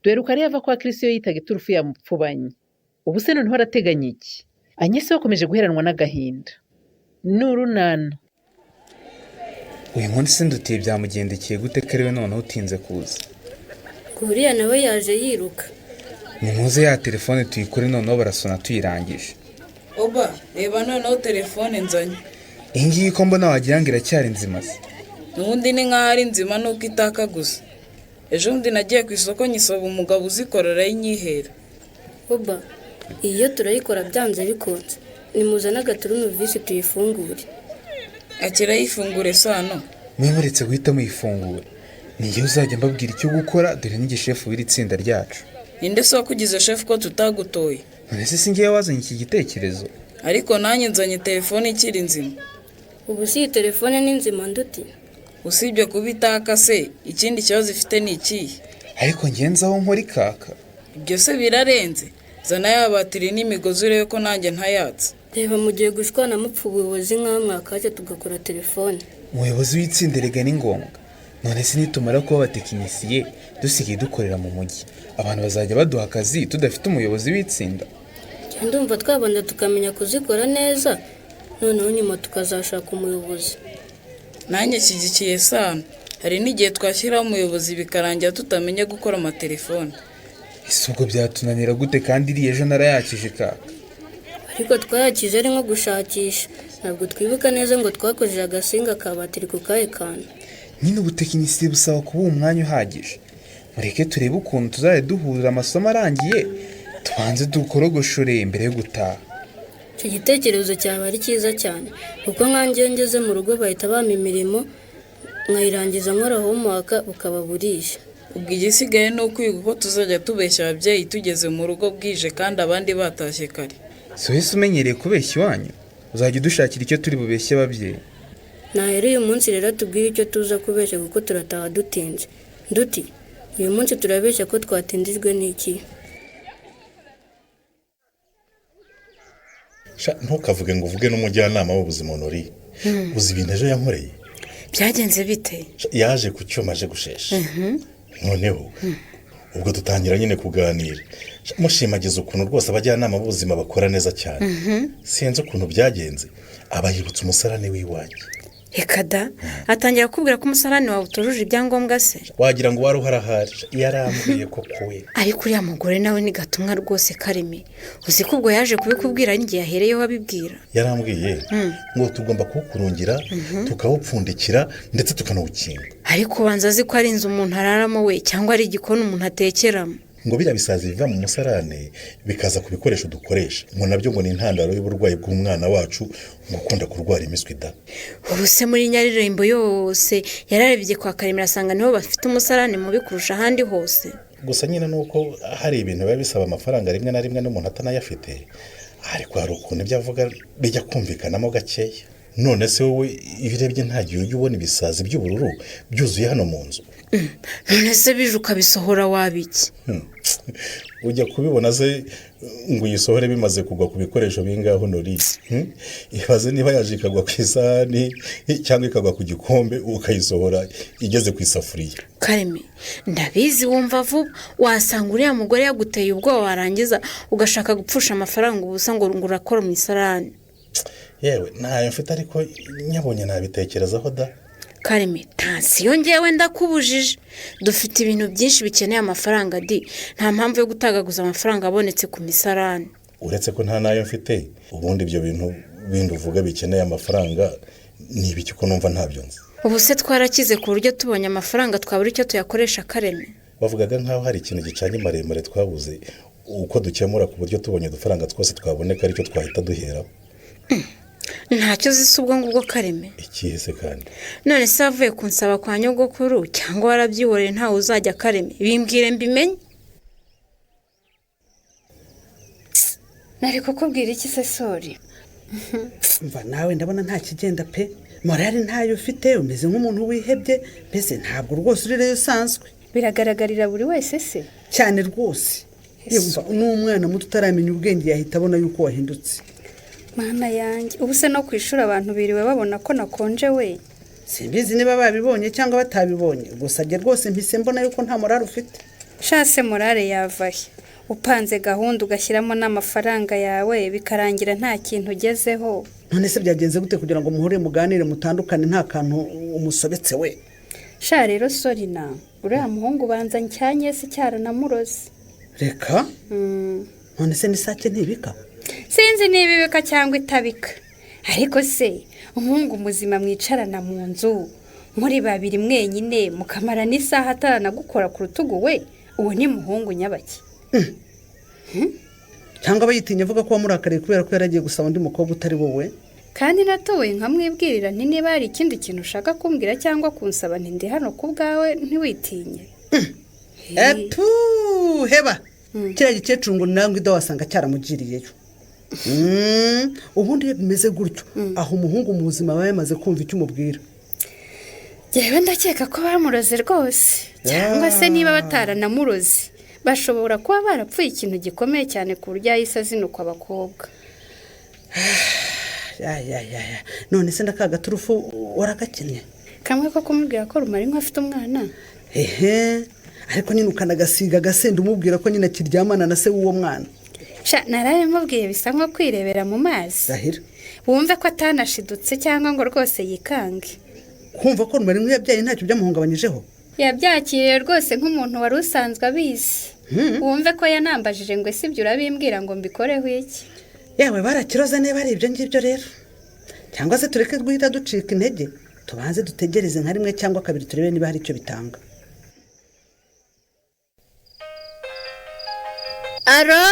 duheruka rero ava kwa Christian yitaga iturufu yamupfubanye. Ubu se noneho arateganya iki? Anyesi wakomeje guheranwa n'agahinda n'urunana. uyu munsi sindutiye byamugendekeye gute ko ariwe noneho utinze kuza? Kuriya nawe yaje yiruka. Nimuze ya telefone tuyikore noneho barasona tuyirangije. Oba reba noneho telefone nzanye. Iyi ngiyi ko mbona wagira ngo iracyari nzima se? Nubundi ni nk'aho ari nzima nuko itaka gusa. Ejo bundi nagiye ku isoko nyisaba umugabo uzikora arayinyihera. Oba iyo turayikora byanze bikunze nimuzana agaturunuvisi tuyifungure. Akira yifungure sano. Mwemuretse guhita muyifungura. Niyo uzajya mbabwira icyo gukora dore n'igi chef w'iri tsinda ryacu. Ninde se wakugize chef ko tutagutoye? None se singiye wazanye iki gitekerezo? Ariko nanjye nzanye telefone ikiri nzima. Ubu si telefone ni nzima nduti. Usibye kuba itaka se ikindi kibazo ifite ni ikihe? Ariko ngenzaho nkora ikaka. Ibyo se birarenze. Zana ya batiri n'imigozi urebe ko nanjye ntayatse. Reba mugiye gushwana mupfa ubuyobozi nk'aho mwakaje tugakora telefone. Umuyobozi w'itsinda rega ni ngombwa. None se nitumara kuba abatekinisiye dusigaye dukorera mu mujyi, abantu bazajya baduha akazi tudafite umuyobozi w'itsinda? Ndumva twabanda tukamenya kuzikora neza noneho nyuma tukazashaka umuyobozi. Nanjye kigikiye sana. Hari n'igihe twashyiraho umuyobozi bikarangira tutamenya gukora amatelefone. Ese ubwo byatunanira gute kandi iriya ejo narayakije kaka? Ariko twayakije ari nko gushakisha. Ntabwo twibuka neza ngo twakojeje agasinga ka batiri ku kahe kantu. Nyine ubutekinisiye busaba kuba umwanya uhagije. Mureke turebe ukuntu tuzajya duhurira amasomo arangiye tubanze dukorogoshore mbere yo gutaha. Icyo gitekerezo cyaba ari cyiza cyane kuko nkanjye ngeze mu rugo bahita bampa imirimo nkayirangiza nkora homework ukaba burisha. Ubwo igisigaye ni ukwiga uko tuzajya tubeshya ababyeyi tugeze mu rugo bwije kandi abandi batashye kare. So wese umenyereye kubeshya iwanyu uzajya udushakira icyo turi bubeshye ababyeyi. Nahere uyu munsi rero tubwire icyo tuza kubeshya kuko turataha dutinze. Nduti uyu munsi turabeshya ko twatindijwe n'iki? Ntukavuge ngo uvuge n'umujyanama w'ubuzima Honori. Uzi ibintu ejo yankoreye? Byagenze bite? Yaje ku cyuma aje gushesha. Noneho ubwo dutangira nyine kuganira. Mushimagiza ukuntu rwose abajyanama b'ubuzima bakora neza cyane. Sinzi ukuntu byagenze. Abayibutsa umusarane w'iwanyu. Reka da atangira kubwira ko umusarane wawe utujuje ibyangombwa se. Wagira ngo wari uharahari. Yarambwiye ko kuwe. Ariko uriya mugore nawe ni gatumwa rwose Kareme. Uzi ko ubwo yaje kubikubwira n'igihe yahereyeho abibwira. Yarambwiye ngo tugomba kuwukurungira tukawupfundikira ndetse tukanawukinga. Ariko ubanza azi ko ari inzu umuntu araramo we cyangwa ari igikoni umuntu atekeramo. Ngo biriya bisazi biva mu musarane bikaza ku bikoresho dukoresha. Ngo nabyo ngo ni intandaro y'uburwayi bw'umwana wacu ngo ukunda kurwara imiswi da. Ubu se muri Nyarirembo yose yararebye kwa Karemera asanga niho bafite umusarane mubi kurusha ahandi hose. Gusa nyine nuko hari ibintu biba bisaba amafaranga rimwe na rimwe n'umuntu atanayafite. Ariko hari ukuntu ibyo avuga bijya kumvikanamo gakeya. None se wowe ibirebye nta gihe ujya ubona ibisazi by'ubururu byuzuye hano mu nzu? None se bijuka bisohora wabiki? Ujya kubibona se ngo yisohore bimaze kugwa ku bikoresho bingaho Honori. Ibaze niba yaje ikagwa ku isahani cyangwa ikagwa ku gikombe ukayisohora igeze ku isafuriya. Kareme ndabizi wumva vuba wasanga uriya mugore yaguteye ubwoba warangiza ugashaka gupfusha amafaranga ubusa ngo urakora mu isarani. Yewe ntayo mfite ariko nyabonye nabitekerezaho da. Kareme tansiyo ngewe ndakubujije. Dufite ibintu byinshi bikeneye amafaranga di. Nta mpamvu yo gutagaguza amafaranga abonetse ku misarani. Uretse ko nta nayo mfite ubundi ibyo bintu bindi uvuga bikeneye amafaranga ni ibiki ko numva ntabyo nzi. Ubu se twarakize ku buryo tubonye amafaranga twabura icyo tuyakoresha Kareme. Bavugaga nkaho hari ikintu gicanye maremare twabuze uko dukemura ku buryo tubonye udufaranga twose twaboneka aricyo twahita duhera. Ntacyo zisa ubwo ngubwo Kareme. Ikihese kandi none se avuye kunsaba kwa nyogokuru cyangwa warabyihoreye ntawe uzajya Kareme bimbwire mbimenye. Nari kukubwira iki se sori? Mva nawe ndabona nta kigenda pe. Morale ntayo ufite umeze nk'umuntu wihebye mbese ntabwo rwose urireyo usanzwe. Biragaragarira buri wese se cyane rwose. Yumva n'umwana muto utaramenya ubwenge yahita abona yuko wahindutse. Mana yanjye ubu se no kwishura abantu biriwe babona ko nakonje we. Simbizi niba babibonye cyangwa batabibonye gusa rwose mpise mbona yuko nta morale ufite. shase morale yavahe upanze gahunda ugashyiramo n'amafaranga yawe bikarangira nta kintu ugezeho. none se byagenze gute kugira ngo muhure muganire mutandukane nta kantu umusobetse we? sha rero sorina uriya muhungu banza ncyanye se cyaranamuroze. reka none se n'isake ntibika? sinzi niba ibika cyangwa itabika, ariko se umuhungu muzima mwicarana mu nzu muri babiri mwenyine mukamara n'isaha ataranagukora ku rutugu we, uwo ni muhungu nyabaki? cyangwa bayitinya avuga ko wamurakariye kubera ko yaragiye gusaba undi mukobwa utari wowe? kandi natowe nkamwibwirira nti niba hari ikindi kintu ushaka kumbwira cyangwa kunsaba nti ndi hano ku bwawe ntiwitinye. epu heba kiriya gikecuru ngo nawe ngo wasanga cyaramugiriyeyo. ubundi iyo bimeze gutyo aho umuhungu mu buzima aba yamaze kumva icyo umubwira. yewe ndakeka ko bamuroze rwose, cyangwa se niba bataranamuroze bashobora kuba barapfuye ikintu gikomeye cyane ku buryo yahise azinukwa abakobwa. none se ndakaga turufu waragakenye kamwe ko kumubwira ko Rumarinkwa afite umwana? ariko nyine ukanagasiga agasenda umubwira ko nyine akiryamana na se w'uwo mwana. naraye mubwiye bisa nko kwirebera mu mazi, wumve ko atanashidutse cyangwa ngo rwose yikange. kumva ko Rumarinkwa yabyaye ntacyo byamuhungabanyijeho? yabyakiriye rwose nk'umuntu wari usanzwe abizi. wumve ko yanambajije ngo ese ibyo urabimbwira ngo mbikoreho iki? yawe barakiroza niba ari ibyo ngibyo rero, cyangwa se tureke guhita ducika intege tubanze dutegereze nka rimwe cyangwa kabiri turebe niba hari icyo bitanga. aro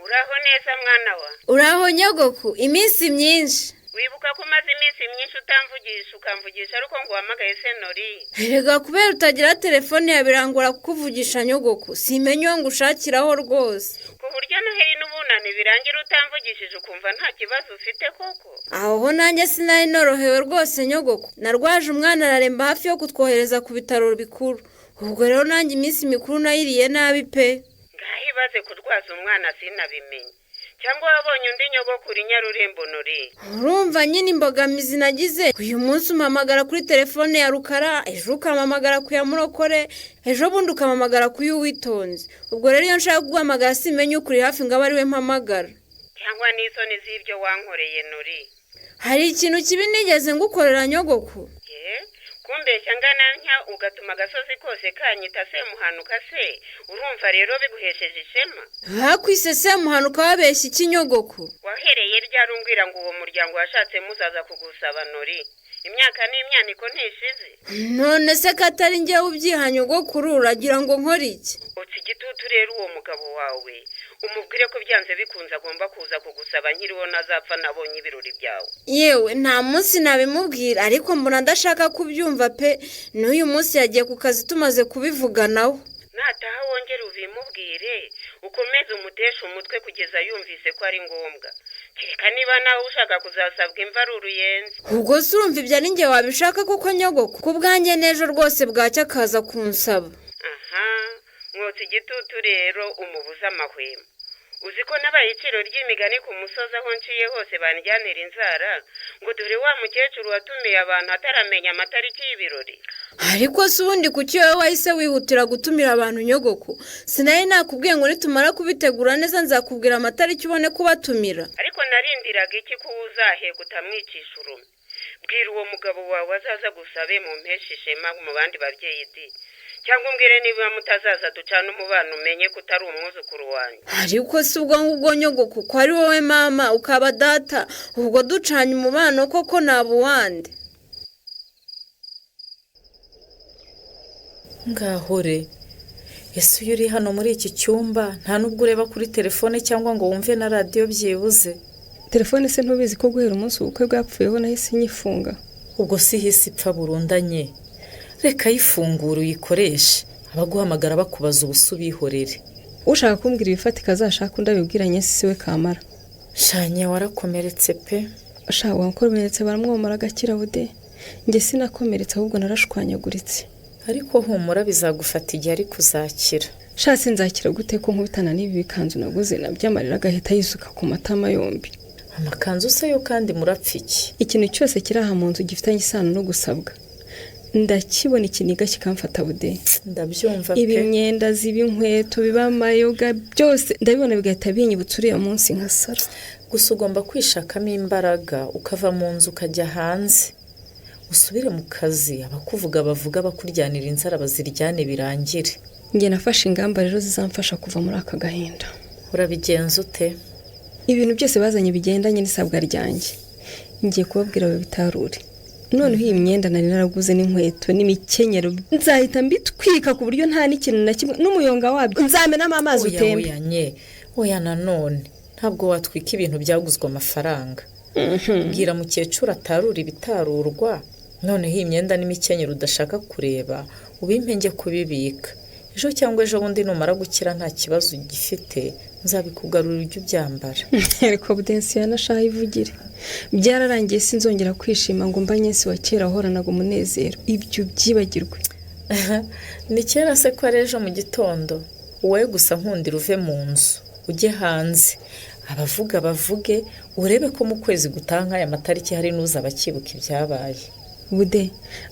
uraho neza mwana wa? uraho nyogoku, iminsi myinshi. wibuka ko umaze iminsi myinshi utamvugisha ukamvugisha ariko ngo uhamagaye se Nori? erega kubera utagira telefone yabirangura kukuvugisha nyogoku, simenye uwo ngushakiraho rwose. ku buryo noheri n'ubunani birangira utamvugishije ukumva nta kibazo ufite koko? aho nanjye sinari norohewe rwose nyogoku, narwaje umwana araremba hafi yo kutwohereza ku bitaro bikuru, ubwo rero nanjye iminsi mikuru nayiriye nabi pe. ngaho ibaze kurwaza umwana sinabimenye, cyangwa wabonye undi nyogokuru Nyarurembo Nori? urumva nyine imbogamizi nagize, uyu munsi umpamagara kuri telefone ya Rukara, ejo ukampamagara ku ya Murokore, ejo bundi ukampamagara ku y'Uwitonze. ubwo rero iyo nshaka guhamagara simenye ukuri hafi ngo abe ari we mpamagara. cyangwa n'isoni z'ibyo wankoreye Nori? hari ikintu kibi nigeze ngukorera nyogoku? kumbeshya ngana ntya ugatuma agasozi kose kanyita Semuhanuka se, urumva rero biguhesheje ishema? bakwise Semuhanuka wabeshya iki nyogoku? wahereye ryari umbwira ngo uwo muryango washatse muzaza kugusaba Nori? imyaka n'imyaniko ntishize. none se katari njyewe ubyiha nyogokuru, uragira ngo nkore iki? utsi igitutu rero uwo mugabo wawe umubwire ko byanze bikunze agomba kuza kugusaba nkiriho nazapfa nabonye ibirori byawe. yewe nta munsi nabimubwira, ariko mbona adashaka kubyumva pe. n'uyu munsi yagiye ku kazi tumaze kubivuganaho. nataha wongere ubimubwire ukomeze umuteshe umutwe kugeza yumvise ko ari ngombwa, kereka niba nawe ushaka kuzasabwa imva ari uruyenzi. ubwo se urumva ibyo ari njye wabishaka kuko nyogoku? ku bwanjye n'ejo rwose bwacya akaza kunsaba. mwotsa igitutu rero umubuze amahwemo. uzi ko nabaye iciro ry'imigani ku musozi aho nciye hose banjyanira inzara ngo dore wa mukecuru watumiye abantu ataramenya amatariki y'ibirori. ariko se ubundi kuki wowe wahise wihutira gutumira abantu nyogoku? sinari nakubwiye ngo nitumara kubitegura neza nzakubwira amatariki ubone kubatumira. ariko narindiraga iki ko uzaheka utamwicisha urume? bwira uwo mugabo wawe azaza gusabe mu mpesha ishema mu bandi babyeyi di, cyangwa umbwire niba mutazaza ducana umubano umenye ko utari umwuzukuru wanjye. ariko si ubwo ngubwo nyogoku ko ari wowe mama ukaba data, ubwo ducanye umubano koko naba uwande. ngahore ese iyo uri hano muri iki cyumba nta nubwo ureba kuri telefone cyangwa ngo wumve na radiyo byibuze? telefone se ntubizi ko guhera umunsi ubukwe bwapfuyeho nahise nyifunga? ubwo si hisi ipfa burundanye, reka yifungure uyikoreshe, abaguhamagara bakubaza ubusa ubihorere. ushaka kumbwira ibifatika azashaka undi abibwiranye si we Kamara. shanye warakomeretse pe. sha wankomeretse baramwomora agakira bude, njye sinakomeretse ahubwo narashwanyaguritse. ariko humura bizagufata igihe ariko uzakira. sha sinzakira gute ko nkubitana n'ibi bikanzu naguze nabyamarira agahita yisuka ku matama yombi. amakanzu se yo kandi murapfa iki? ikintu cyose kiri aha mu nzu gifitanye isano no gusabwa ndakibona ikiniga kikamfata bude. Ndabyumva pe. Ibi myenda ziba inkweto biba amayoga byose ndabibona bigahita binyibutsa uriya munsi nkasara. Gusa ugomba kwishakamo imbaraga ukava mu nzu ukajya hanze. Usubire mu kazi abakuvuga bavuga bakuryanira inzara baziryane birangire. Nge nafashe ingamba rero zizamfasha kuva muri aka gahinda. Urabigenza ute? Ibintu byose bazanye bigendanye n'isabwa ryanjye. Ngiye kubabwira babitarure. Noneho iyi myenda nari naraguze n'inkweto n'imikenyero nzahita mbitwika ku buryo nta n'ikintu na kimwe n'umuyonga wabyo nzamenamo amazi utembe. Oya nanone ntabwo watwika ibintu byaguzwe amafaranga. Bwira mukecuru atarura ibitarurwa. Noneho iyi myenda n'imikenyero udashaka kureba ubimpenge kubibika. Ejo cyangwa ejo bundi numara gukira nta kibazo gifite nzabikugarurira ujye ubyambara. Ariko Budensi yanashaha ivugire. Byararangiye sinzongera kwishima ngo mba Nyesi wa kera ahoranaga umunezero. Ibyo byibagirwe. Ni kera se ko ari ejo mu gitondo. Wowe gusa nkundira uve mu nzu ujye hanze. Abavuga bavuge urebe ko mu kwezi gutanka aya matariki hari nuza bakibuka ibyabaye. Bude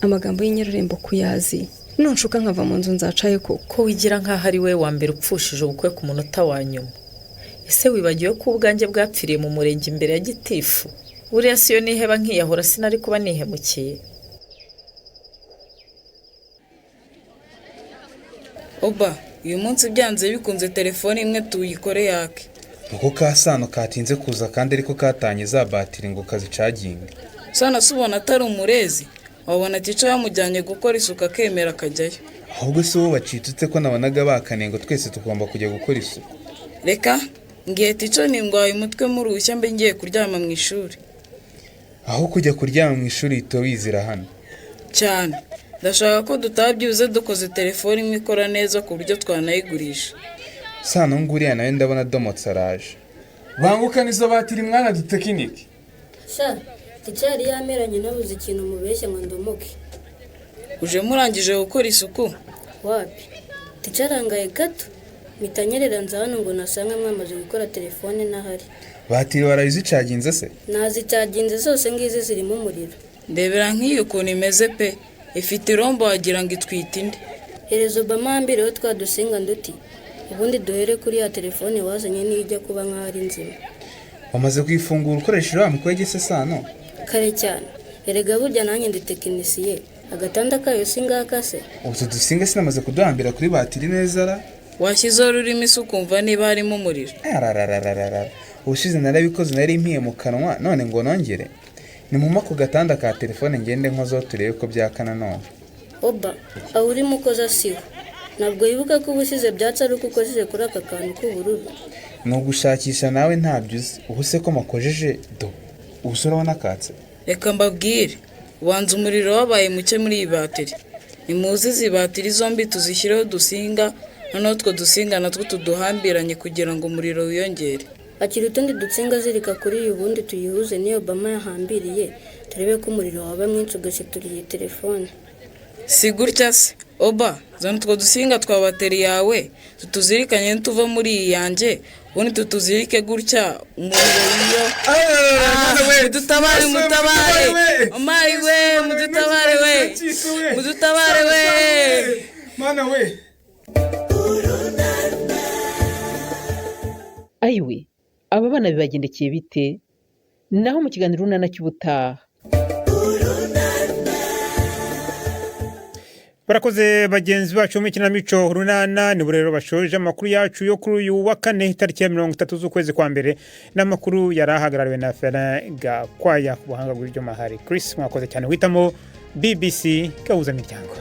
amagambo y'inyarurembo kuyazi. Nonshuka nkava mu nzu nzacaye ko wigira nkaho ari we wa mbere upfushije ubukwe ku munota wa nyuma. Ese wibagiwe ko ubwanjye bwapfiriye mu murenge imbere ya gitifu? Buriya siyo niheba nkiyahura sinari kuba nihemukiye. Oba uyu munsi byanze bikunze telefone imwe tuyikore yake. Uko kasano katinze kuza kandi ariko katanye za batiri ngo kazicaginge. Sana subona atari umurezi. Wabona tico yamujyanye gukora isuka kemera kajyayo. Ahubwo se wo bacitutse ko nabonaga bakane ngo twese tugomba kujya gukora isuku. Reka ngiye tico ningwaye umutwe muri ushya mbe ngiye kuryama mu ishuri. Aho kujya kuryama mu ishuri itowizira hano. Cyane. Ndashaka ko dutabyuze dukoze telefone imwe ikora neza ku buryo twanayigurisha. Sano nguriya nawe ndabona domotse araje. Bangukana izo batiri mwana dutekiniki. Sha Tichari yameranye nabuze ikintu mubeshya ngo ndomoke. Uje murangije gukora isuku? Wapi? Ticharangaye gato. Mitanyerera nza hano ngo nasanga mwamaze gukora telefone nahari. Batiri warayizicaginze se? Nazicaginze zose ngizi zirimo umuriro. Ndebera nk'iyo ukuntu imeze pe. Ifite irombo wagira ngo itwite indi. Herezo bamambireho twadusinga nduti. Ubundi duhere kuri ya telefone wazanye nijya kuba nk'ari nzima. Wamaze kwifungura ukoresheje wa mukwege se Sano? Kare cyane. Erega burya nanjye ndi tekinisiye. Agatanda kayo singaka se. Ubu dusinga sinamaze kuduhambira kuri batiri neza ra? Washyizeho ururimi se ukumva niba harimo umuriro. Ubushize narabikoze nari impiye mu kanwa none ngo nongere. Ni mu mako gatanda ka telefone ngende nkozo turebe ko byakana none. Oba, aho uri mukoza siho. Nabwo yibuka ko ubushize byatse ari uko ukojeje kuri aka kantu k'ubururu. No gushakisha nawe ntabyo uzi. Ubuse ko makojeje do. Ubusura wanakatse. Reka mbabwire. Wanze umuriro wabaye muke muri iyi bateri. Nimuzi izi bateri zombi tuzishyireho dusinga, noneho two dusinga natwo tuduhambiranye kugira ngo umuriro wiyongere. Akiri utundi dutsinga zirika kuri uyu bundi tuyihuze niyo Obama yahambiriye turebe ko umuriro waba mwinshi ugashyituriye telefone. Si gutya se. Oba, zano two dusinga twa bateri yawe tutuzirikanye nituva muri iyi yanjye ubundi tutuzirike gutya umuriro wiyo. Mudutabare Omari we mudutabare we. Mana we. Ayiwe aba bana bibagendekeye bite? Naho mu kiganiro runana cy'ubutaha. Barakoze bagenzi bacu mu kinamico runana ni burero bashoje amakuru yacu yo kuri uyu wa kane tariki ya 30 z'ukwezi kwa mbere n'amakuru yarahagarariwe na Ferran Gakwaya ku buhanga bw'iryo mahari. Chris mwakoze cyane witamo BBC Gahuza Miryango.